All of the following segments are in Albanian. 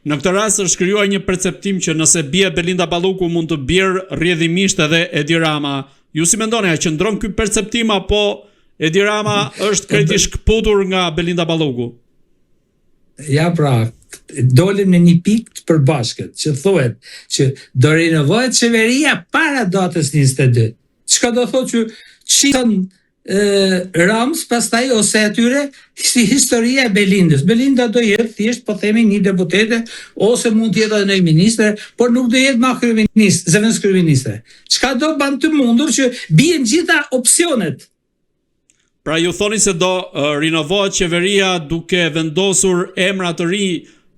Në këtë rast është krijuar një perceptim që nëse bie Belinda Balluku mund të bjerë rrjedhimisht edhe Edi Rama. Ju si mendoni, a qëndron ky perceptim apo Edi Rama është krejt i shkputur nga Belinda Balluku? Ja pra, dolim në një pikë të përbashkët, që thuhet që do rinovohet qeveria para datës 22. Çka do thotë që çitën Rams pastaj ose atyre si historia e Belindës. Belinda do jetë thjesht po themi një deputete ose mund të jetë edhe një ministre, por nuk do jetë më kryeminist, zëvendës kryeministre. Çka do ban të mundur që bien gjitha opsionet. Pra ju thoni se do rinovohet qeveria duke vendosur emra të ri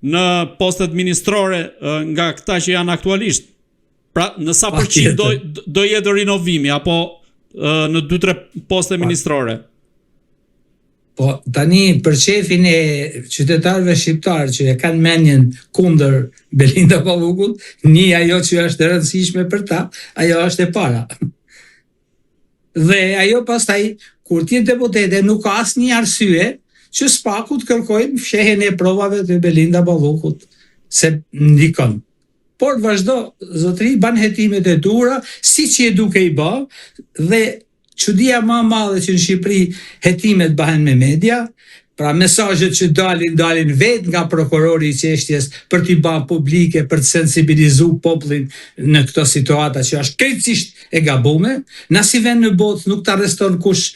në postet ministrore nga këta që janë aktualisht. Pra në sa përqind do jetë rinovimi apo në 2-3 poste ministrore? Po tani për shefin e qytetarëve shqiptar që e kanë mendjen kundër Belinda Ballukut, një ajo që është e rëndësishme për ta, ajo është e para. Dhe ajo pastaj kur ti deputete nuk ka asnjë arsye që spaku të kërkojnë fshehjen e provave të Belinda Ballukut se ndikon. Por vazhdo, zotëri, ban hetimet e duhura, si që e duke i bë, dhe çudia më e madhe që në Shqipëri hetimet bëhen me media, pra mesazhet që dalin vetë nga prokurori i çështjes për t'i bërë publike, për të sensibilizuar popullin në këto situata që është krejtësisht e gabuar. Na si vend në botë nuk të arreston kush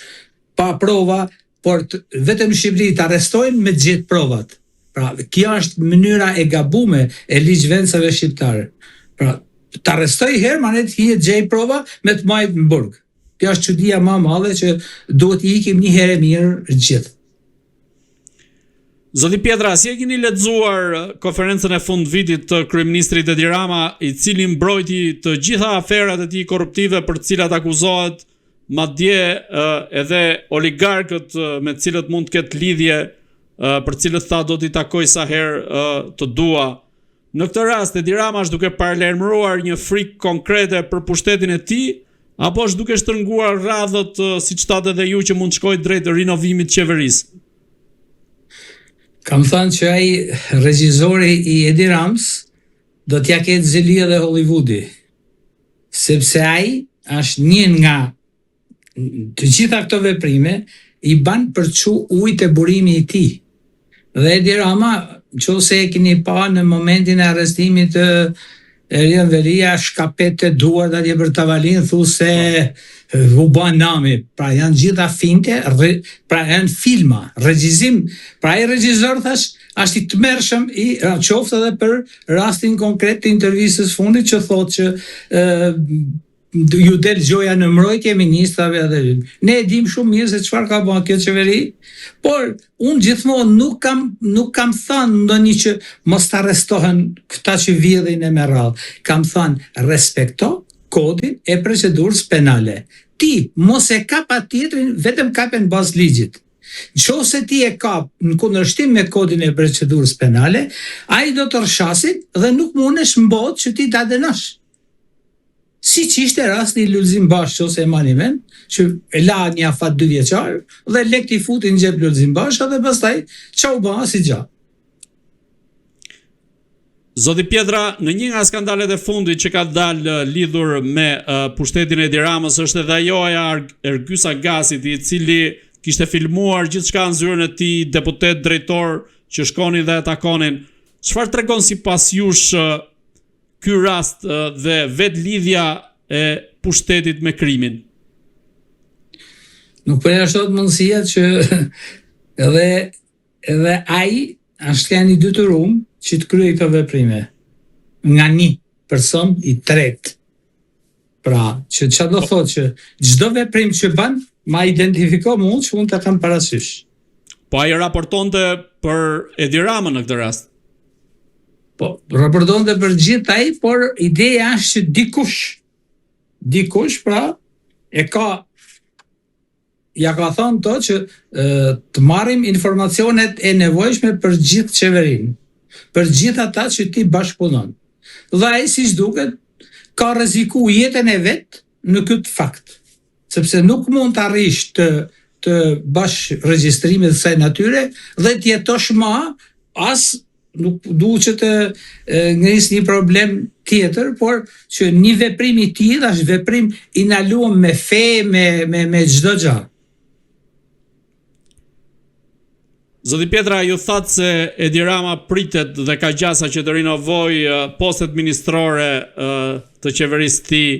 pa prova, por vetëm në Shqipëri të arrestojnë me të gjithë provat. Pra, kjo është mënyra e gabume e ligjvendësave shqiptare. Pra, të arrestoj herë, manet hihet gjej prova me të majtë në burg. Kjo është çudia më e madhe që duhet i ikim një herë mirë gjithë. Zoti Pietra, si e keni lexuar konferencën e fundvitit të kryeministrit Edi Rama, i cili mbrojti të gjitha aferat e tij korruptive për të cilat akuzohet, madje edhe oligarkët me të cilët mund të ketë lidhje, për cilët tha do t'i takoj sa herë të dua. Në këtë rast, Edi Rama është duke paralajmëruar një frikë konkrete për pushtetin e tij, apo është duke shtrënguar radhët, siç thatë edhe ju, që mund shkojë drejt rinovimit të qeverisë? Kam thënë që ai regjizori i Edi Rams do t'ja ketë zili edhe Hollywoodi, sepse ai është një nga të gjitha këto veprime i ban për çu ujtë e burimi i tij. Dhe Edi Rama, nëse e keni pa në momentin e arrestimit të Erion Velia, shkapet të duart atje për Tavalin, thu se u bën nami. Pra janë gjitha finte, pra janë filma, regjizim. Pra ai regjizor thash, është i tmerrshëm i qoftë edhe për rastin konkret të intervistës fundit që thotë që ju del gjoja në mbrojtje ministrave dhe ne e dim shumë mirë se çfarë ka bën kjo qeveri, por unë gjithmonë nuk kam thënë ndonjë që mos të arrestohen këta që vjedhin e me radhë. Kam thënë respekto kodin e procedurës penale. Ti mos e kap atjetrin, vetëm kapen bazë ligjit. Nëse ti e kap në kundërshtim me kodin e procedurës penale, ai do të rrshasin dhe nuk mundesh mbot që ti ta dënosh. Si që ishte rasti i Lulzim Bash, ose e mani men, që e la një afat 2 vjeçar, dhe lek t'i futin gjep Lulzim Bash, dhe pastaj qa u bëha si gjatë. Zoti Pietra, në një nga skandalet e fundit që ka dalë lidhur me pushtetin e Edi Ramës, është edhe ajoja Ergysa Gasit, i cili kishte filmuar gjithçka në zyrën e tij, deputet, drejtor që shkonin dhe takonin. Çfarë tregon sipas jush ky rast dhe vetë lidhja e pushtetit me krimin? Nuk përjashtohet mundësia që edhe ai është i detyruar që të kryejë këto veprime nga një person i tretë. Pra, që çfarë do thotë që çdo veprim që bën, ma identifiko mund që unë ta kam parasysh. Po ai raportonte për Edi Ramën në këtë rast. Po, raportonte për gjithë ai, por ideja është që dikush pra ja ka thënë to që të marrim informacionet e nevojshme për gjithë qeverinë, për gjithë ata që ti bashkëpunon. Dhe ai siç duket ka rreziku jetën e vet në këtë fakt, sepse nuk mund të arrish të bash regjistrimit të kësaj natyre dhe të jetosh më as nuk duhet që të ngris një problem tjetër, por që një veprim i tillë është veprim i ndaluar me fe, me çdo gjë. Zoti Pietra, ju thatë se Edi Rama pritet dhe ka gjasa që të rinovoj postet ministrore të qeverisë tij.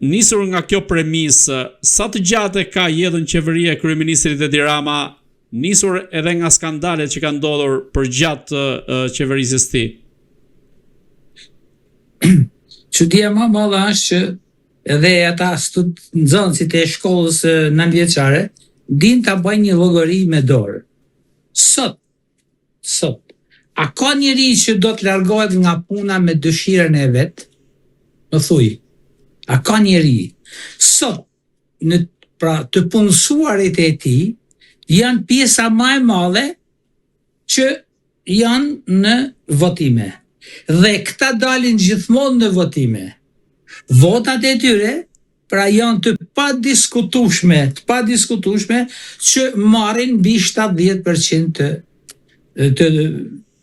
Nisur nga kjo premisë, sa të gjatë ka jetën qeveria e kryeministrit Edi Rama, nisur edhe nga skandalet që kanë ndodhur përgjatë qeverisjes së tij? Çudia më e madhe është që edhe ata nxënësit e shkollës 9 vjeçare din ta bëjnë një llogari me dorë. Sot, a ka njeri që do të largohet nga puna me dëshirën e vet? Më thuj, a ka njeri? Sot, pra të punësuarit e tij janë pjesa më e madhe që janë në votime. Dhe këta dalin gjithmonë në votime. Votat e tyre pra janë të padiskutueshme që marrin mbi 70% të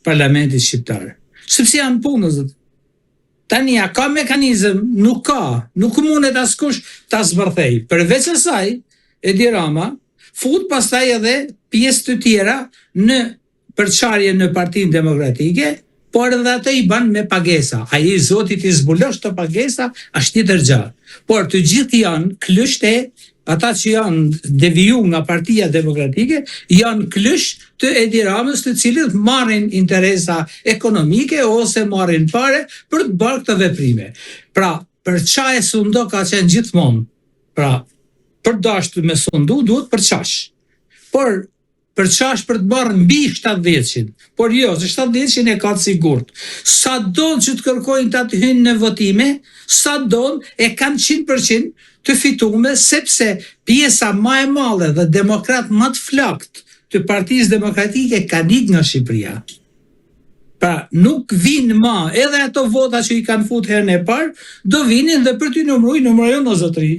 parlamentit shqiptar. Sepse janë punës. Tani a ka mekanizëm? Nuk ka. Nuk mundet askush ta zbërthej. Përveç asaj, Edi Rama fut pastaj edhe pjesë të tjera në përçarje në Partinë Demokratike, por edhe ato i ban me pagesa. Ai zotit i zbulosh të pagesa, është tjetër gjë. Por të gjithë janë klyshte, ata që janë deviju nga Partia Demokratike, janë klysh të Edi Ramës, të cilët marrin interesa ekonomike ose marrin pare për të bërë këtë veprime. Pra, për çaje sundo ka qenë gjithmonë. Pra, për dashur me sundu duhet për çash. Por për çash për të bërë mbi 70%, por jo, se 70% e ka të sigurt. Sa don që të kërkojnë ta të hynë në votime, sa don e kanë 100% të fitume, sepse pjesa më e madhe dhe demokrat më të flakt të Partisë Demokratike kanë ikë nga Shqipëria. Pra, nuk vinë më, edhe ato vota që i kanë fut herën e parë, do vinin dhe për të numëruar në zotëri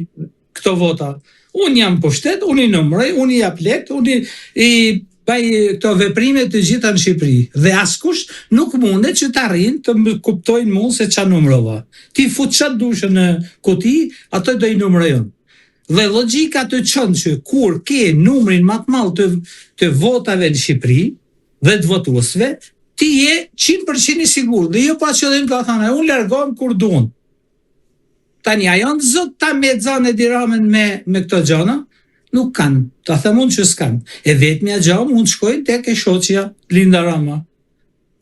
këto vota. Unë jam pushtet, unë i numëroj, unë i jap lekt, unë i baj këto veprime të gjitha në Shqipëri. Dhe askush nuk mundet që të arrin të më kuptojnë mund se qa numërova. Ti fut qatë dushë në kuti, ato do i numërojon. Dhe logjika të qënë që kur ke numrin më të madh të votave në Shqipëri dhe të votuesve, ti je 100% i sigurt. Dhe jo pa qëllim ka thënë, unë largohem kur duan. Tani, a janë zot ta me zanë Edi Ramën me këto gjana? Nuk kanë, ta them unë që s'kanë. E vetmja gjë mund shkojnë tek e shoqja Linda Rama.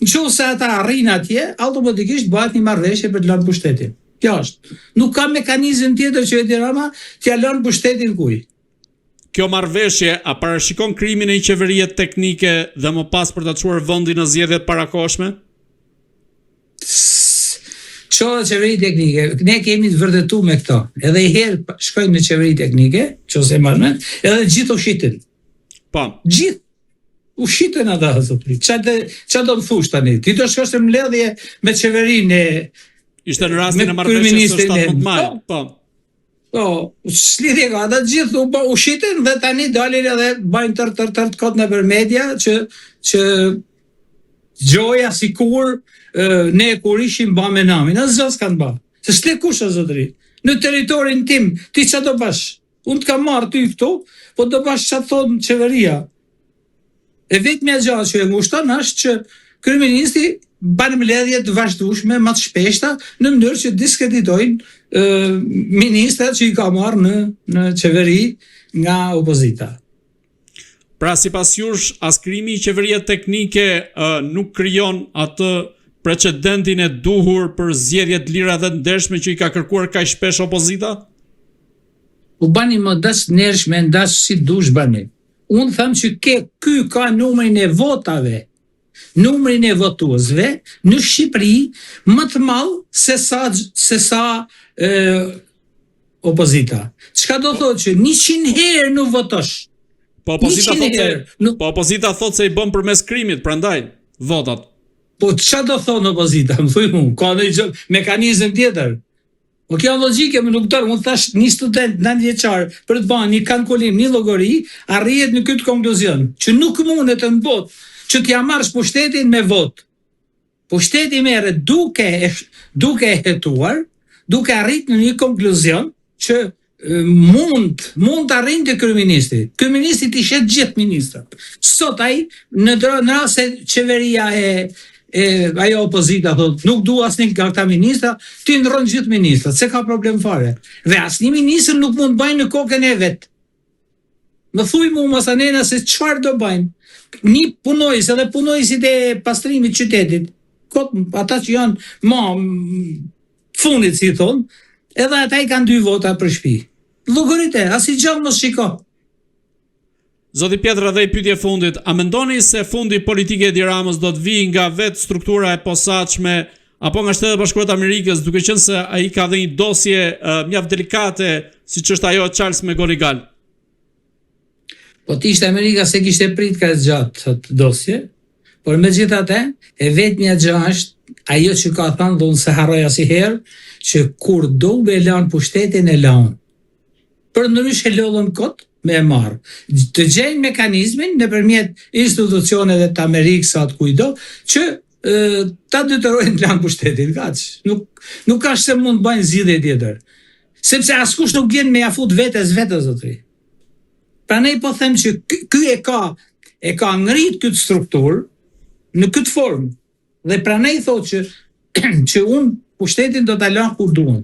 Nëse ata arrin atje, automatikisht bëhet një marrëveshje për të lënë pushtetin. Kjo është. Nuk ka mekanizëm tjetër që Edi Rama t'ia lënë pushtetin kuj. Kjo marrëveshje a parashikon krijimin e një qeverie teknike dhe më pas për ta çuar vendin në zgjedhjet parakohshme? Çohet qeveri teknike, ne kemi të vërtetu me këto. Edhe i herë shkojnë në qeveri teknike, qose marrën, edhe gjithë u shitin. Po. Gjithë u shiten ata zotëri. Ç'a do të thush tani? Ti do shkosh në mbledhje me qeverinë e ishte në rastin e marrëveshjes së 17 majit. Po. Po, s'lidhje ka, ata gjithë u shiten dhe tani dalin edhe bajnë tërë kot nëpër media që gjoja sikur ne kur ishim ba me namin, asë gjë s'kanë ba. Se s'le kush o zotëri. Në teritorin tim, ti që do bash? Unë të kam marrë ty këtu, po do bash që të thonë qeveria. E vetmja gjë që e ngushton është që kryeministri banë mbledhje të vazhdueshme më të shpeshta në mënyrë që diskreditojnë ministrat që i ka marrë në qeveri nga opozita. Pra sipas jush, as krijimi i qeverie teknike nuk krijon atë precedentin e duhur për zgjedhje të lira dhe të ndershme që i ka kërkuar kaq shpesh opozita? U bani më dash ndershme, dash si dush bani. Unë them që ky ka numrin e votave, numrin e votuesve në Shqipëri më të madh se sa opozita. Çka do thotë që 100 herë nuk votosh. Po opozita thotë se i bën përmes krimit, prandaj votat. Po ç'a do thonë opozita? Më thuj mua, ka ndonjë mekanizëm tjetër? Po kjo logjike më nuk dorë, unë thash një student 9 vjeçar për të bënë një kalkulim, një llogari, arrihet në këtë konkluzion, që nuk mundet të botë që që t'ja marrësh pushtetin me votë. Pushteti merret duke hetuar, duke arrit në një konkluzion që mund të arrijnë të kryeministri. Kryeministri t'i shet gjithë ministrat. Sot ai në rast se qeveria ajo opozita thot, nuk du asnjë nga këta ministra, ti ndron gjithë ministrat, se ka problem fare. Dhe asnjë ministër nuk mund bëjnë në kokën e vet. Më thuj mu Masanena se çfarë do bëjnë. Një punojës edhe punojësit e pastrimit qytetit, ata që janë fundit, si thonë, edhe ata i kanë 2 vota për shtëpi. Llogaritë, asnjë gjë mos shiko. Zoti Pjetra, dhe i pyetje fundit, a mendoni se fundi politike Edi Ramës do të vijë nga vetë struktura e posaçme apo nga Shtetet Bashkuara të Amerikës, duke qenë se ai ka dhe një dosje mjaft delikate, siç është ajo e Charles McGonigal? Po t'ishte Amerika se kishte prit ka gjatë atë dosje, por megjithatë, e vetmja gjë është ajo që ka thënë dhe unë se harroj asnjëherë, që kur do me lan pushtetin e lan. Për ndryshe lodhën kot me e marë. Të gjejnë mekanizmin nëpërmjet institucioneve të Amerikës atë kujdo, që ta detyrojnë të lanë pushtetin. Nuk ka se mund të bëjnë zgjidhje tjetër. Sepse askush nuk vjen me ja fut vetës zotëri. Prandaj po them që ky e ka ngrit këtë strukturë në këtë formë. Dhe prandaj thotë që unë pushtetin do ta lëm kur duan.